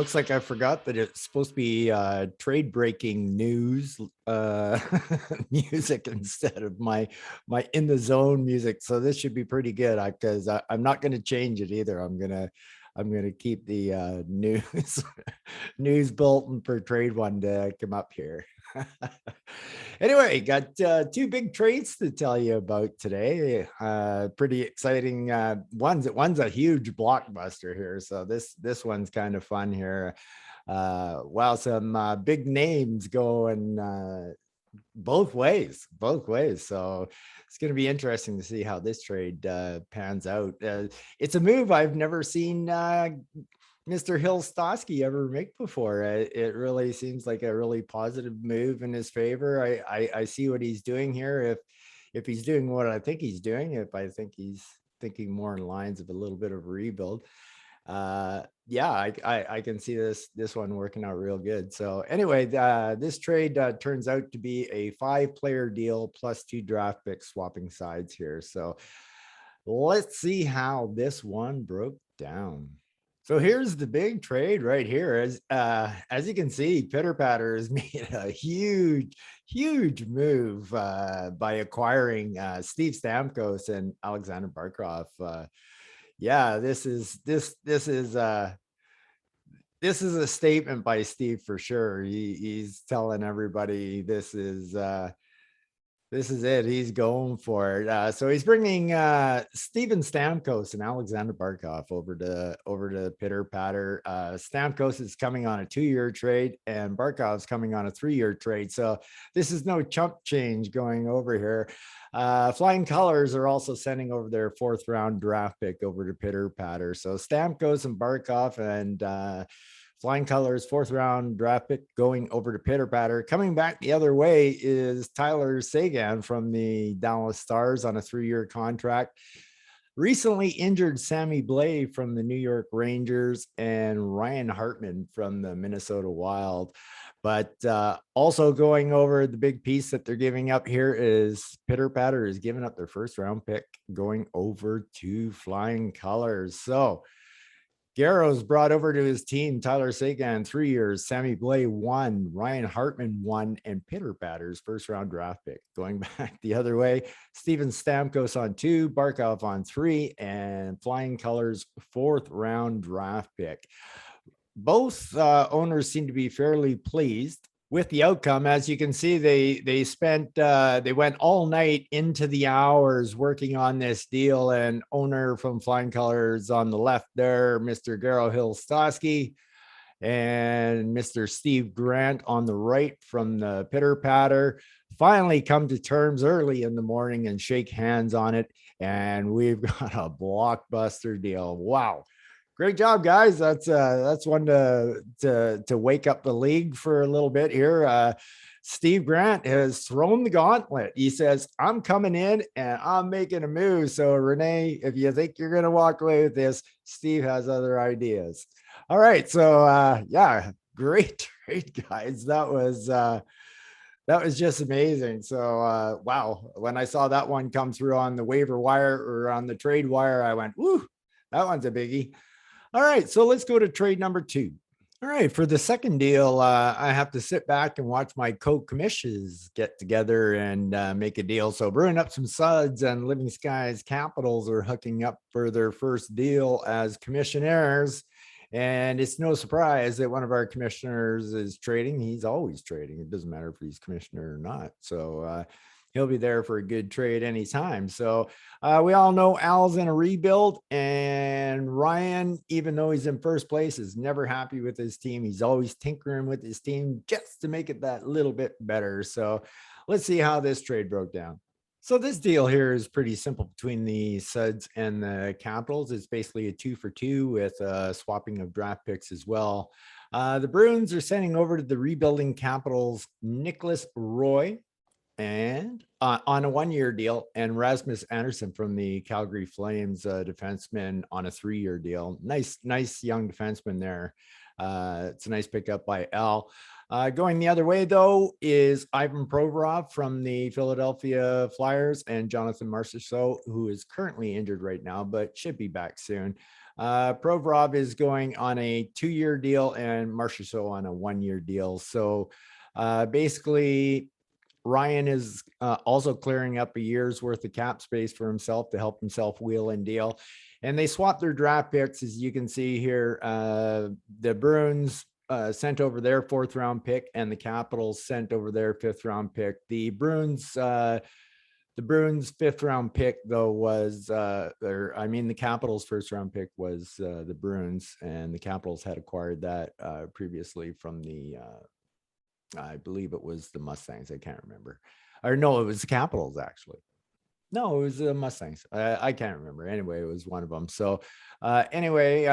looks like I forgot that it's supposed to be trade breaking news music instead of my in the zone music. So this should be pretty good because I'm not going to change it either. I'm gonna keep the news news bulletin for trade one to come up here. Anyway, got two big trades to tell you about today. Pretty exciting ones. One's a huge blockbuster here, so this one's kind of fun here. Wow, some big names going both ways. So it's going to be interesting to see how this trade pans out. It's a move I've never seen Mr. Hilstosky ever make before. It really seems like a really positive move in his favor. I see what he's doing here. If he's doing what I think he's doing, if I think he's thinking more in lines of a little bit of rebuild, yeah, I can see this one working out real good. So anyway, this trade turns out to be a 5-player deal plus 2 draft picks swapping sides here. So let's see how this one broke down. So here's the big trade right here. As you can see, Pitter Patter has made a huge move by acquiring Steve Stamkos and Alexander Barkov. Yeah, this is a statement by Steve for sure. He's telling everybody this is it. He's going for it. So he's bringing Steven Stamkos and Alexander Barkov over to Pitter Patter. Stamkos is coming on a 2-year trade, and Barkov's coming on a 3-year trade. So this is no chump change going over here. Flying Colors are also sending over their 4th-round draft pick over to Pitter Patter. So Stamkos and Barkov and Flying Colors 4th-round draft pick going over to Pitter Patter. Coming back the other way is Tyler Seguin from the Dallas Stars on a 3-year contract. Recently injured Sammy Blais from the New York Rangers and Ryan Hartman from the Minnesota Wild. But also going over the big piece that they're giving up here is Pitter Patter is giving up their 1st-round pick going over to Flying Colors. So Garrow's brought over to his team Tyler Seguin 3 years, Sammy Blais 1, Ryan Hartman 1, and Pitter Patter's 1st-round draft pick. Going back the other way, Steven Stamkos on 2, Barkov on 3, and Flying Colors 4th-round draft pick. Both owners seem to be fairly pleased with the outcome. As you can see, they went all night into the hours working on this deal, and owner from Flying Colors on the left there, Mr. Garo Hilstosky, and Mr. Steve Grant on the right from the Pitter Patter finally come to terms early in the morning and shake hands on it, and we've got a blockbuster deal. Wow. Great job, guys. That's one to wake up the league for a little bit here. Steve Grant has thrown the gauntlet. He says, I'm coming in and I'm making a move. So Renee, if you think you're going to walk away with this, Steve has other ideas. All right. So yeah, great trade, guys. That was just amazing. So wow, when I saw that one come through on the waiver wire or on the trade wire, I went, woo, that one's a biggie. All right, so let's go to trade number 2. All right, for the second deal, I have to sit back and watch my co-commissions get together and make a deal. So Brewing Up Some Suds and Living Skies Capitals are hooking up for their first deal as commissionaires. And it's no surprise that one of our commissioners is trading. He's always trading. It doesn't matter if he's commissioner or not. So he'll be there for a good trade anytime. So we all know Al's in a rebuild, and Ryan, even though he's in first place, is never happy with his team. He's always tinkering with his team just to make it that little bit better. So let's see how this trade broke down. So this deal here is pretty simple between the Suds and the Capitals. It's basically a 2-for-2 with swapping of draft picks as well. The Bruins are sending over to the rebuilding Capitals Nicholas Roy and on a 1-year deal, and Rasmus Anderson from the Calgary Flames, defenseman, on a 3-year deal. Nice young defenseman there. It's a nice pickup by Al. Going the other way, though, is Ivan Provorov from the Philadelphia Flyers and Jonathan Marchessault, who is currently injured right now, but should be back soon. Provorov is going on a 2-year deal and Marchessault on a 1-year deal. So basically, Ryan is also clearing up a year's worth of cap space for himself to help himself wheel and deal. And they swapped their draft picks, as you can see here. The Bruins sent over their 4th round pick, and the Capitals sent over their 5th round pick. The Bruins 5th round pick, though, was the Capitals' 1st round pick was the Bruins, and the Capitals had acquired that previously from the I believe it was the Mustangs. I can't remember. Or no, it was the Capitals, actually. No, it was the Mustangs. I can't remember. Anyway, it was one of them. So anyway,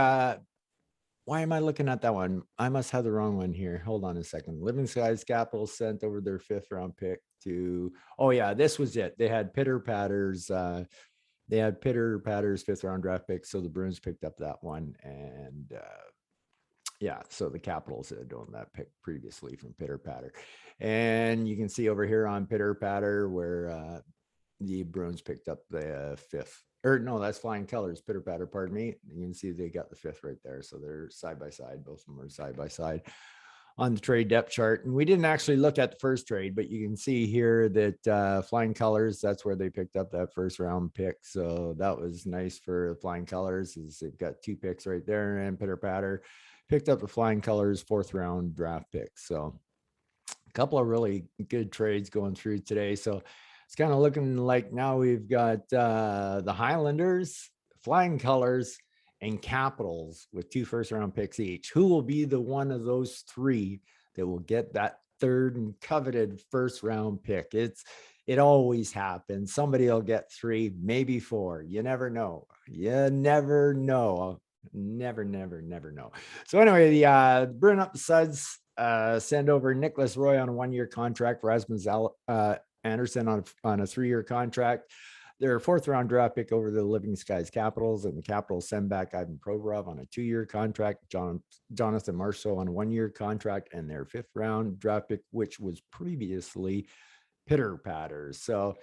why am I looking at that one? I must have the wrong one here. Hold on a second. Living Skies Capitals sent over their 5th round pick to, oh yeah, this was it. They had Pitter Patter's 5th round draft pick. So the Bruins picked up that one. And yeah, so the Capitals had owned that pick previously from Pitter Patter. And you can see over here on Pitter Patter where the Bruins picked up the 5th. Or no, that's Flying Colors, Pitter Patter, pardon me. You can see they got the 5th right there. So they're side by side. Both of them are side by side on the trade depth chart. And we didn't actually look at the first trade, but you can see here that Flying Colors, that's where they picked up that 1st round pick. So that was nice for Flying Colors, is they've got 2 picks right there. And Pitter Patter picked up the Flying Colors 4th round draft pick. So a couple of really good trades going through today. So it's kind of looking like now we've got the Highlanders, Flying Colors, and Capitals with 2 1st round picks each. Who will be the one of those 3 that will get that 3rd and coveted 1st round pick? It always happens. Somebody will get 3, maybe 4. You never know. You never know. Never know. So anyway, the Bruin up the Suds send over Nicholas Roy on a 1-year contract, Rasmus Anderson on a 3-year contract. Their 4th round draft pick over the Living Skies Capitals, and the Capitals send back Ivan Provorov on a 2-year contract, Jonathan Marchessault on a 1-year contract, and their 5th round draft pick, which was previously Pitter Patters. So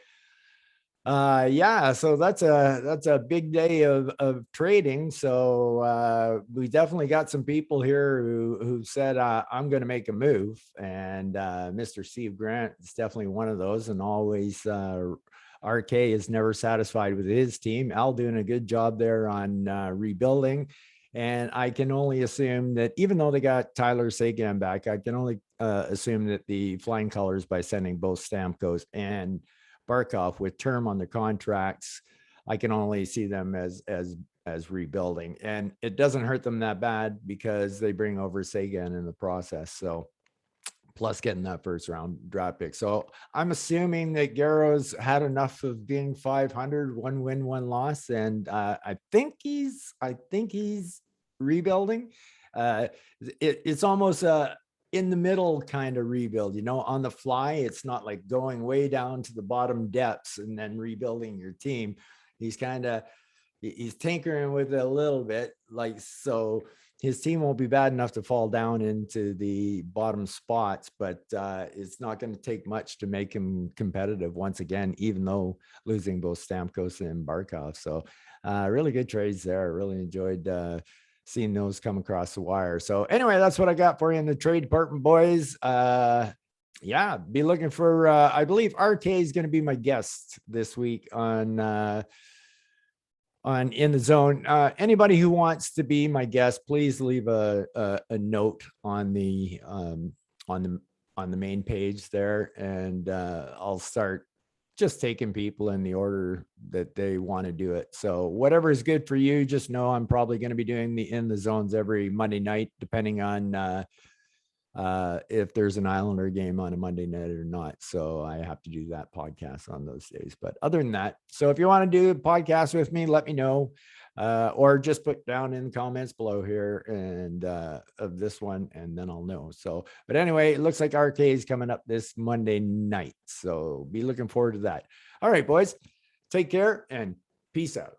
yeah, so that's a big day of trading. So we definitely got some people here who said I'm going to make a move, and Mr. Steve Grant is definitely one of those, and always RK is never satisfied with his team. Al doing a good job there on rebuilding, and I can only assume that even though they got Tyler Seguin back, I can only assume that the Flying Colors, by sending both Stamkos and Barkov with term on their contracts, I can only see them as rebuilding, and it doesn't hurt them that bad because they bring over Seguin in the process. So plus getting that 1st round draft pick. So I'm assuming that Garrow's had enough of being 500, 1 win, 1 loss, and I think he's rebuilding. It's almost a in the middle kind of rebuild, on the fly. It's not like going way down to the bottom depths and then rebuilding your team. He's tinkering with it a little bit, so his team won't be bad enough to fall down into the bottom spots, but it's not going to take much to make him competitive once again, even though losing both Stamkos and Barkov. So really good trades there. I really enjoyed seeing those come across the wire. So anyway, that's what I got for you in the trade department, boys. Yeah, be looking for, I believe RK is going to be my guest this week on In the Zone. Anybody who wants to be my guest, please leave a note on the main page there, and I'll start just taking people in the order that they want to do it. So whatever is good for you, just know I'm probably going to be doing the In the Zones every Monday night, depending on if there's an Islander game on a Monday night or not. So I have to do that podcast on those days. But other than that, so if you want to do a podcast with me, let me know, or just put down in the comments below here and of this one, and then I'll know. So, but anyway, it looks like RK is coming up this Monday night. So be looking forward to that. All right, boys, take care and peace out.